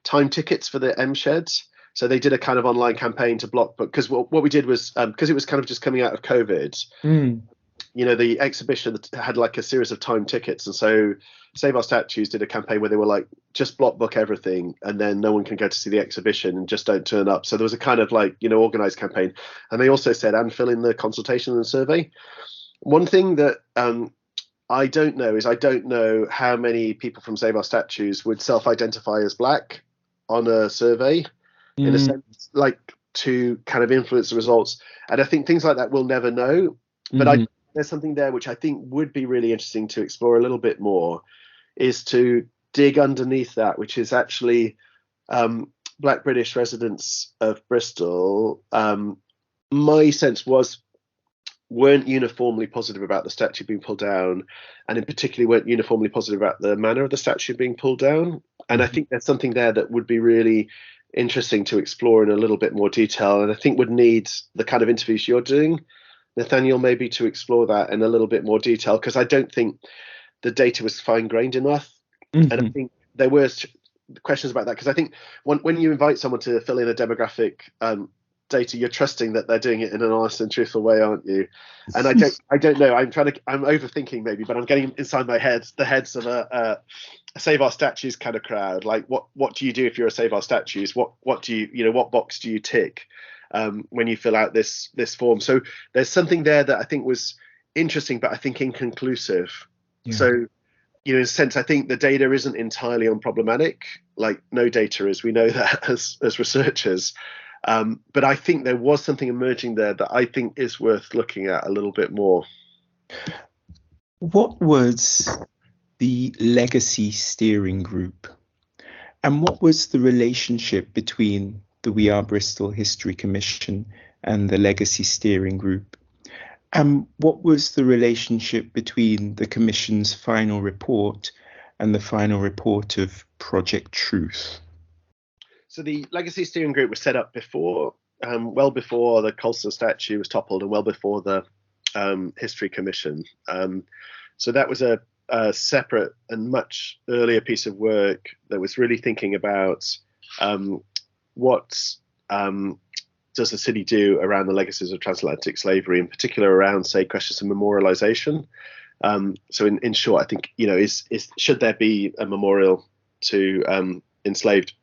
time tickets for the M sheds. So they did a kind of online campaign to block book, because what we did was, because it was kind of just coming out of COVID, the exhibition had like a series of time tickets, and so Save Our Statues did a campaign where they were like, just block book everything, and then no one can go to see the exhibition, and just don't turn up. So there was a kind of like, organized campaign. And they also said, and fill in the consultation and survey. One thing that I don't know how many people from Save Our Statues would self-identify as black on a survey, in a sense, like, to kind of influence the results. And I think things like that we'll never know. But there's something there which I think would be really interesting to explore a little bit more, is to dig underneath that, which is actually black British residents of Bristol. My sense weren't uniformly positive about the statue being pulled down, and in particular weren't uniformly positive about the manner of the statue being pulled down. And I think there's something there that would be really interesting to explore in a little bit more detail, and I think would need the kind of interviews you're doing, Nathaniel, maybe to explore that in a little bit more detail, because I don't think the data was fine-grained enough. And I think there were questions about that, because I think when you invite someone to fill in a demographic data, you're trusting that they're doing it in an honest and truthful way, aren't you? And I don't know. I'm overthinking maybe, but I'm getting inside the heads of a Save Our Statues kind of crowd. Like, what do you do if you're a Save Our Statues? What do you what box do you tick when you fill out this form? So there's something there that I think was interesting, but I think inconclusive. Yeah. So, in a sense, I think the data isn't entirely unproblematic. Like, no data is. We know that as researchers. But I think there was something emerging there that I think is worth looking at a little bit more. What was the legacy steering group, and what was the relationship between the We Are Bristol History Commission and the legacy steering group? And what was the relationship between the Commission's final report and the final report of Project Truth? So the legacy steering group was set up before, well before the Colston statue was toppled, and well before the History Commission. So that was a separate and much earlier piece of work that was really thinking about what does the city do around the legacies of transatlantic slavery, in particular around, say, questions of memorialization? So in short, I think, should there be a memorial to enslaved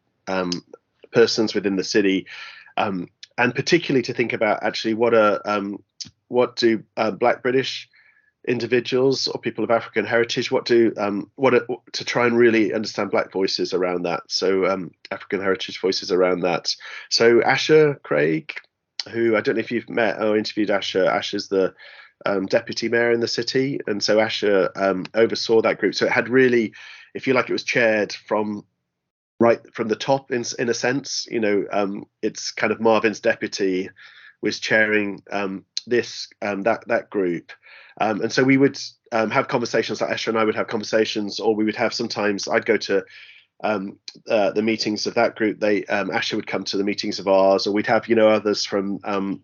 persons within the city, and particularly to think about actually what do Black British individuals or people of African heritage, to try and really understand Black voices around that. So African heritage voices around that. So Asher Craig, who I don't know if you've met or interviewed Asher. Asher's the deputy mayor in the city, and so Asher oversaw that group. So it had really, if you like, it was chaired from right from the top in a sense. It's kind of Marvin's deputy was chairing that group, and so we would have conversations. Like Asher and I would have conversations, or we would have, sometimes I'd go to the meetings of that group. Asher would come to the meetings of ours, or we'd have others from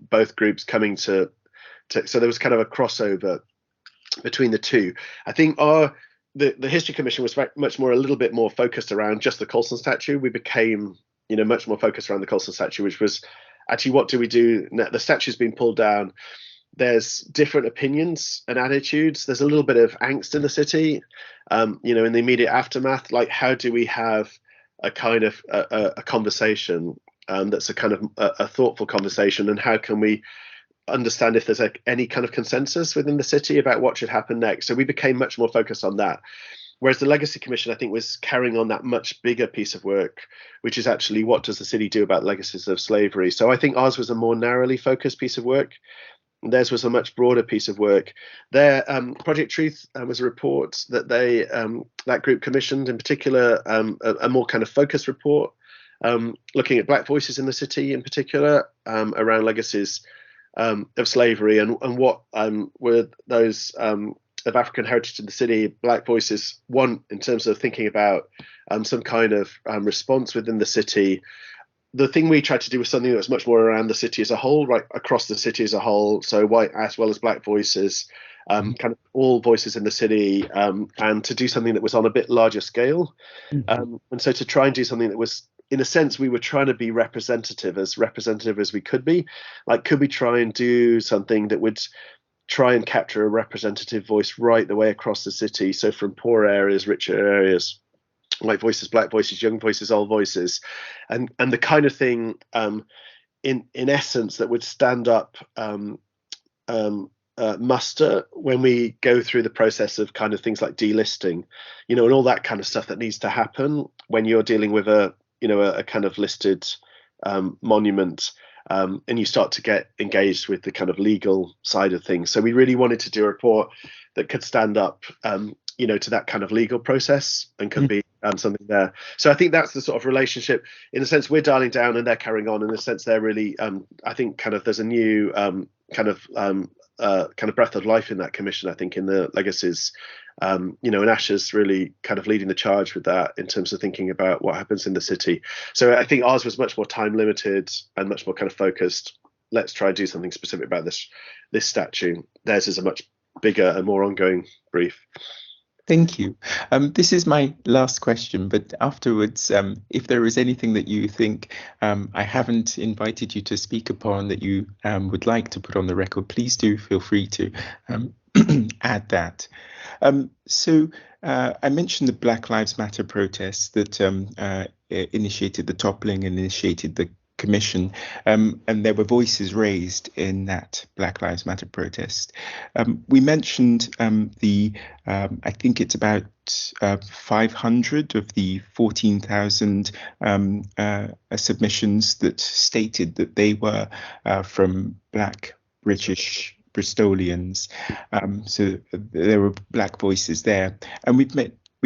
both groups coming to so there was kind of a crossover between the two. I think the History Commission was much more, a little bit more focused around just the Colston statue. We became much more focused around the Colston statue, which was actually, what do we do now? The statue's been pulled down. There's different opinions and attitudes. There's a little bit of angst in the city, in the immediate aftermath. Like, how do we have a kind of a conversation that's a kind of a thoughtful conversation, and how can we understand if there's any kind of consensus within the city about what should happen next? So we became much more focused on that. Whereas the Legacy Commission, I think, was carrying on that much bigger piece of work, which is actually, what does the city do about legacies of slavery? So I think ours was a more narrowly focused piece of work. Theirs was a much broader piece of work. Their Project Truth was a report that that group commissioned, in particular, a more kind of focused report, looking at Black voices in the city, in particular, around legacies of slavery, and what were those of African heritage in the city, Black voices want in terms of thinking about some kind of response within the city. The thing we tried to do was something that was much more around the city as a whole, right across the city as a whole. So white as well as Black voices, kind of all voices in the city, and to do something that was on a bit larger scale. And so to try and do something that was, in a sense, we were trying to be representative as we could be. Like, could we try and do something that would try and capture a representative voice right the way across the city? So from poor areas, richer areas, white voices, Black voices, young voices, old voices, and the kind of thing, in essence, that would stand up muster when we go through the process of kind of things like delisting, and all that kind of stuff that needs to happen when you're dealing with a kind of listed monument, and you start to get engaged with the kind of legal side of things. So we really wanted to do a report that could stand up, to that kind of legal process, and could be something there. So I think that's the sort of relationship. In a sense, we're dialing down and they're carrying on. In a sense, they're really, I think, kind of, there's a new kind of breath of life in that commission, I think, in the legacies. And Asher's really kind of leading the charge with that in terms of thinking about what happens in the city. So I think ours was much more time limited and much more kind of focused. Let's try and do something specific about this statue. Theirs is a much bigger and more ongoing brief. Thank you. This is my last question, but afterwards, if there is anything that you think I haven't invited you to speak upon that you would like to put on the record, please do feel free to add that. So I mentioned the Black Lives Matter protests that initiated the toppling and initiated the commission, and there were voices raised in that Black Lives Matter protest. We mentioned I think it's about 500 of the 14,000 submissions that stated that they were from Black British Bristolians. So there were Black voices there, and we've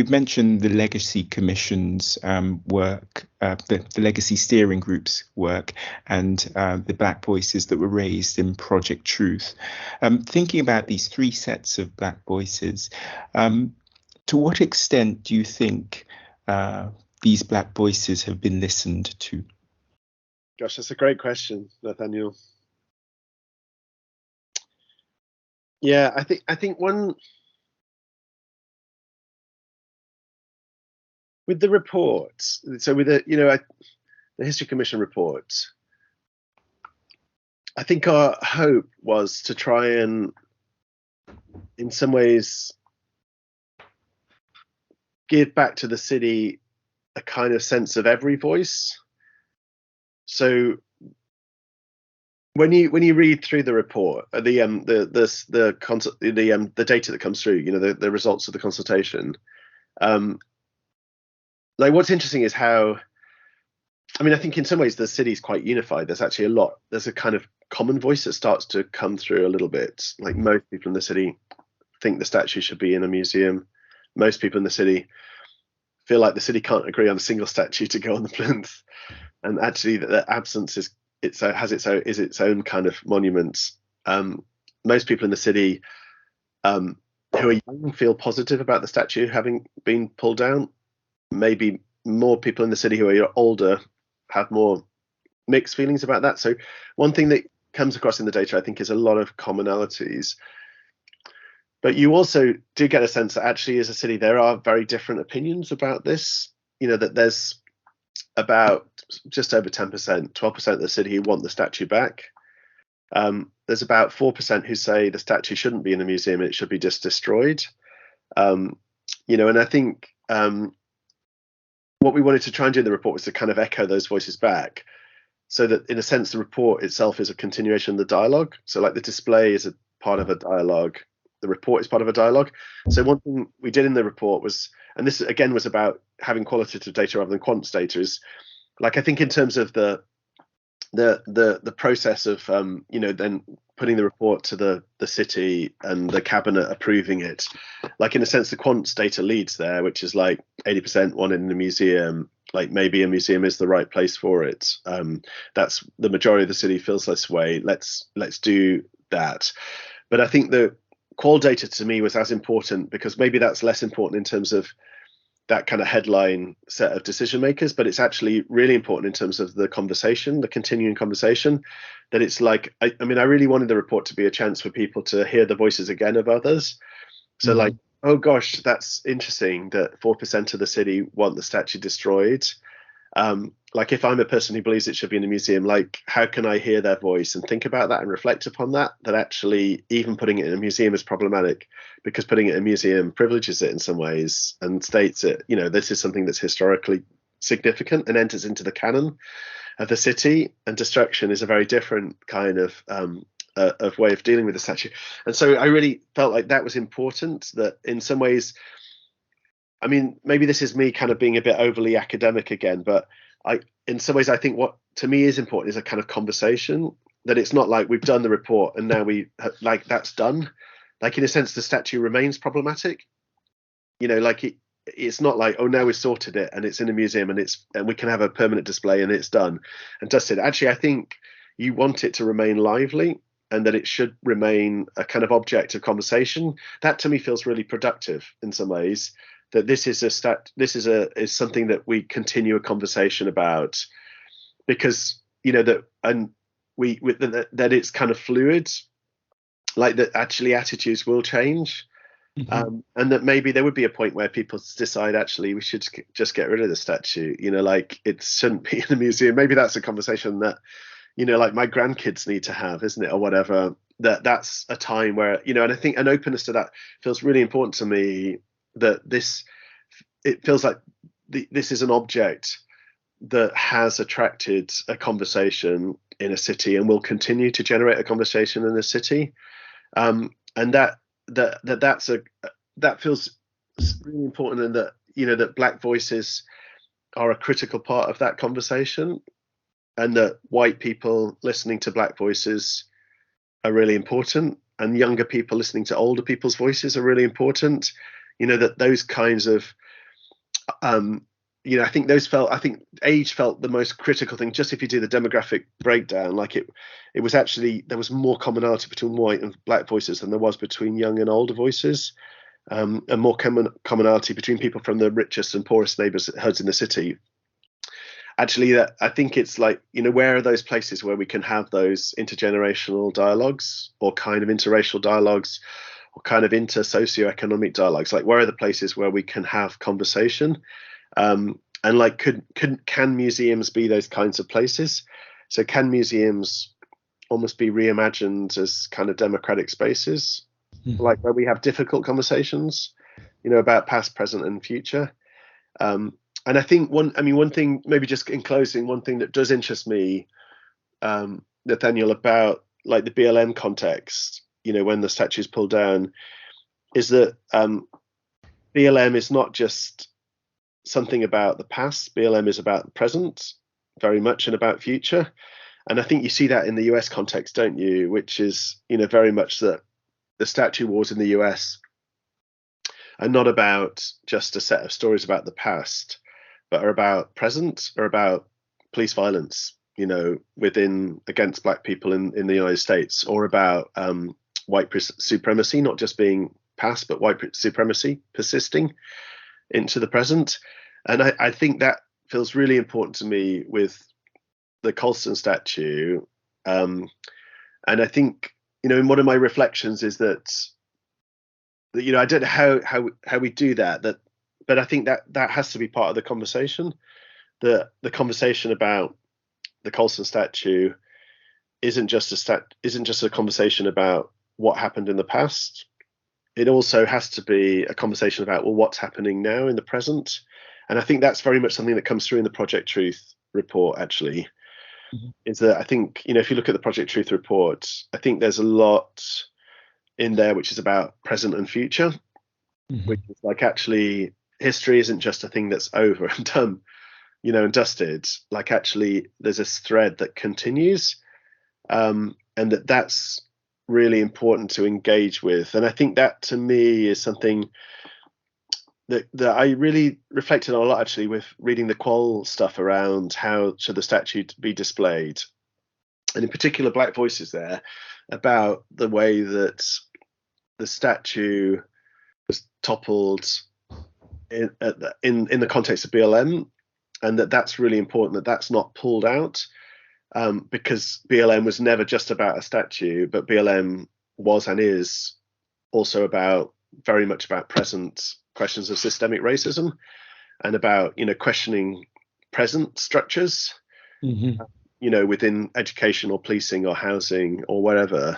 mentioned the Legacy Commission's work, the Legacy Steering Group's work, and the Black voices that were raised in Project Truth. Thinking about these three sets of Black voices, to what extent do you think these Black voices have been listened to? Gosh, that's a great question, Nathaniel. Yeah, I think one, with the reports, so with the History Commission reports, I think our hope was to try and, in some ways, give back to the city a kind of sense of every voice. So when you read through the report, the data that comes through, you know, the results of the consultation, like what's interesting is how, I mean, I think in some ways the city's quite unified. There's actually there's a kind of common voice that starts to come through a little bit. Like most people in the city think the statue should be in a museum. Most people in the city feel like the city can't agree on a single statue to go on the plinth, and actually the absence is its own kind of monument. Most people in the city who are young feel positive about the statue having been pulled down. Maybe more people in the city who are older have more mixed feelings about that. So one thing that comes across in the data, I think, is a lot of commonalities. But you also do get a sense that actually as a city, there are very different opinions about this. You know, that there's about just over 10%, 12% of the city who want the statue back. There's about 4% who say the statue shouldn't be in a museum and it should be just destroyed. You know, and I think what we wanted to try and do in the report was to kind of echo those voices back, so that in a sense the report itself is a continuation of the dialogue. So like the display is a part of a dialogue, the report is part of a dialogue. So one thing we did in the report was, and this again was about having qualitative data rather than quant data, is like, I think in terms of the process of you know, then putting the report to the city and the cabinet approving it, like in a sense the quants data leads there, which is like 80% wanted in a museum, like maybe a museum is the right place for it. That's the majority of the city feels this way, let's do that. But I think the qual data to me was as important, because maybe that's less important in terms of that kind of headline set of decision makers, but it's actually really important in terms of the conversation, the continuing conversation, that it's like, I mean, I really wanted the report to be a chance for people to hear the voices again of others. So like, oh gosh, that's interesting that 4% of the city want the statue destroyed. Like if I'm a person who believes it should be in a museum, like how can I hear their voice and think about that and reflect upon that actually even putting it in a museum is problematic, because putting it in a museum privileges it in some ways and states it, you know, this is something that's historically significant and enters into the canon of the city, and destruction is a very different kind of way of dealing with the statue. And so I really felt like that was important, that in some ways, I mean, maybe this is me kind of being a bit overly academic again, but in some ways, I think what to me is important is a kind of conversation, that it's not like we've done the report and now like that's done. Like in a sense, the statue remains problematic. You know, like it's not like, oh, now we've sorted it and it's in a museum and we can have a permanent display and it's done and dusted. Actually, I think you want it to remain lively, and that it should remain a kind of object of conversation. That to me feels really productive in some ways, that this is something that we continue a conversation about, because you know that, and that it's kind of fluid, like that actually attitudes will change. And that maybe there would be a point where people decide actually we should just get rid of the statue, you know, like it shouldn't be in a museum. Maybe that's a conversation that, you know, like my grandkids need to have, isn't it, or whatever. That's a time where, you know, and I think an openness to that feels really important to me, that it feels like this is an object that has attracted a conversation in a city and will continue to generate a conversation in a city, and that feels really important, and that, you know, that Black voices are a critical part of that conversation, and that white people listening to Black voices are really important, and younger people listening to older people's voices are really important. You know, that those kinds of, you know, I think age felt the most critical thing. Just if you do the demographic breakdown, like it was actually, there was more commonality between white and Black voices than there was between young and older voices, and more commonality between people from the richest and poorest neighborhoods in the city. Actually, that I think it's like, you know, where are those places where we can have those intergenerational dialogues, or kind of interracial dialogues, or kind of inter-socioeconomic dialogues? Like, where are the places where we can have conversation? And like, can museums be those kinds of places? So can museums almost be reimagined as kind of democratic spaces, Mhm. like where we have difficult conversations, about past, present, and future. And I think one thing, maybe just in closing, one thing that does interest me, Nathaniel, about like the BLM context, when the statue is pulled down, is that BLM is not just something about the past. BLM is about the present, very much, and about future. And I think you see that in the US context, don't you? Which is, very much that the statue wars in the US are not about just a set of stories about the past, but are about present, are about police violence, against black people in the United States, or about white supremacy, not just being past, but white supremacy persisting into the present. And I think that feels really important to me with the Colston statue. And I think, in one of my reflections is that I don't know how we do that, but I think that has to be part of the conversation. The conversation about the Colston statue isn't just a conversation about what happened in the past. It also has to be a conversation about, well, what's happening now in the present. And I think that's very much something that comes through in the Project Truth report, actually. Mhm. Is that I think, if you look at the Project Truth report, I think there's a lot in there which is about present and future, which Mhm. is like, actually, history isn't just a thing that's over and done, and dusted. Like, actually, there's this thread that continues, and that's really important to engage with. And I think that, to me, is something that I really reflected on a lot, actually, with reading the Qual stuff around how should the statue be displayed, and in particular Black voices there, about the way that the statue was toppled in the context of BLM, and that's really important, that's not pulled out, because BLM was never just about a statue, but BLM was and is also very much about present questions of systemic racism, and about questioning present structures, Mhm. within education or policing or housing or wherever.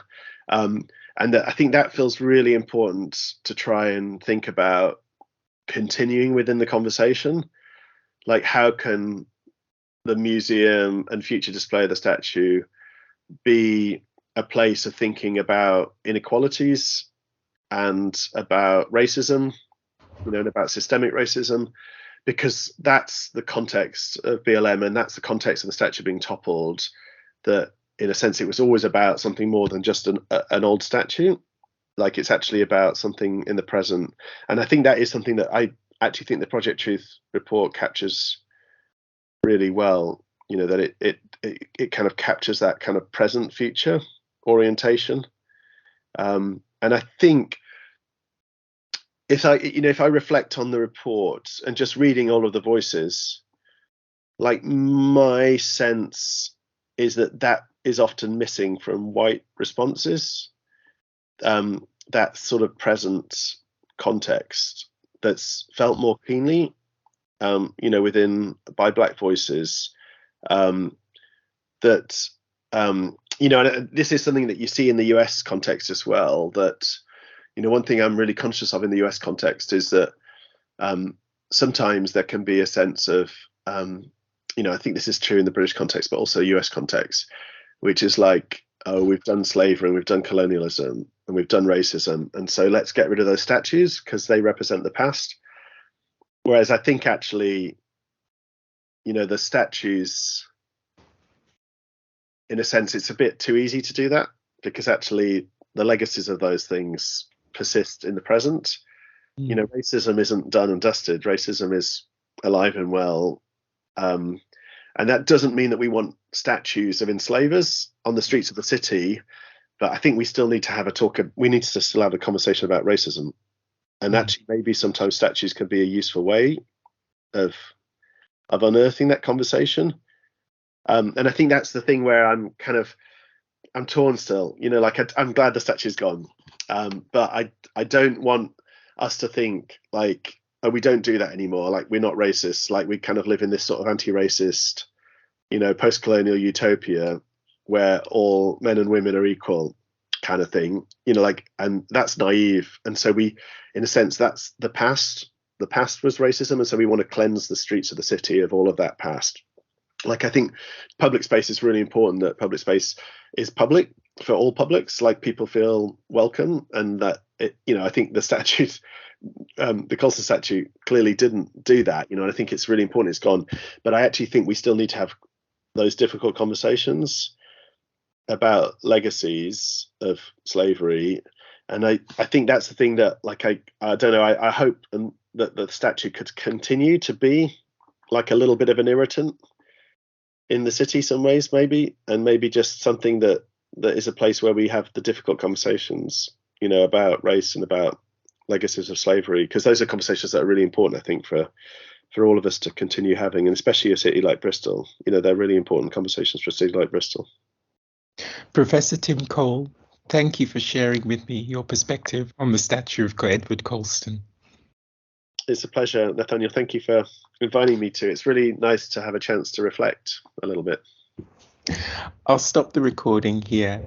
And I think that feels really important to try and think about continuing within the conversation. Like, how can the museum and future display of the statue be a place of thinking about inequalities and about racism, and about systemic racism, because that's the context of BLM, and that's the context of the statue being toppled, that in a sense it was always about something more than just an old statue. Like, it's actually about something in the present. And I think that is something that I actually think the Project Truth report captures really well, that it kind of captures that kind of present future orientation. And I think if I reflect on the report and just reading all of the voices, like, my sense is that is often missing from white responses, that sort of present context that's felt more keenly, within by Black voices, that and this is something that you see in the US context as well. That one thing I'm really conscious of in the US context is that sometimes there can be a sense of I think this is true in the British context, but also US context, which is like, oh, we've done slavery and we've done colonialism and we've done racism, and so let's get rid of those statues because they represent the past. Whereas I think, actually, the statues, in a sense, it's a bit too easy to do that, because actually the legacies of those things persist in the present. Mm. Racism isn't done and dusted. Racism is alive and well. And that doesn't mean that we want statues of enslavers on the streets of the city, but I think we still need to have we need to still have a conversation about racism. And actually, maybe sometimes statues can be a useful way of unearthing that conversation. And I think that's the thing where I'm torn still. Like, I'm glad the statue's gone, but I don't want us to think like, oh, we don't do that anymore. Like, we're not racist. Like, we kind of live in this sort of anti-racist, post-colonial utopia where all men and women are equal kind of thing, and that's naive. And so we, in a sense, that's the past. The past was racism, and so we want to cleanse the streets of the city of all of that past. I think public space is really important, that public space is public for all publics, people feel welcome, and that I think the statute, the Colston statute clearly didn't do that, and I think it's really important it's gone. But I actually think we still need to have those difficult conversations about legacies of slavery. And I think that's the thing that I don't know, I hope that the statute could continue to be a little bit of an irritant in the city some ways, maybe, and maybe just something that is a place where we have the difficult conversations, about race and about legacies of slavery, because those are conversations that are really important, I think, for all of us to continue having, and especially a city like Bristol. They're really important conversations for a city like Bristol. Professor Tim Cole, thank you for sharing with me your perspective on the statue of Edward Colston. It's a pleasure, Nathaniel. Thank you for inviting me to. It's really nice to have a chance to reflect a little bit. I'll stop the recording here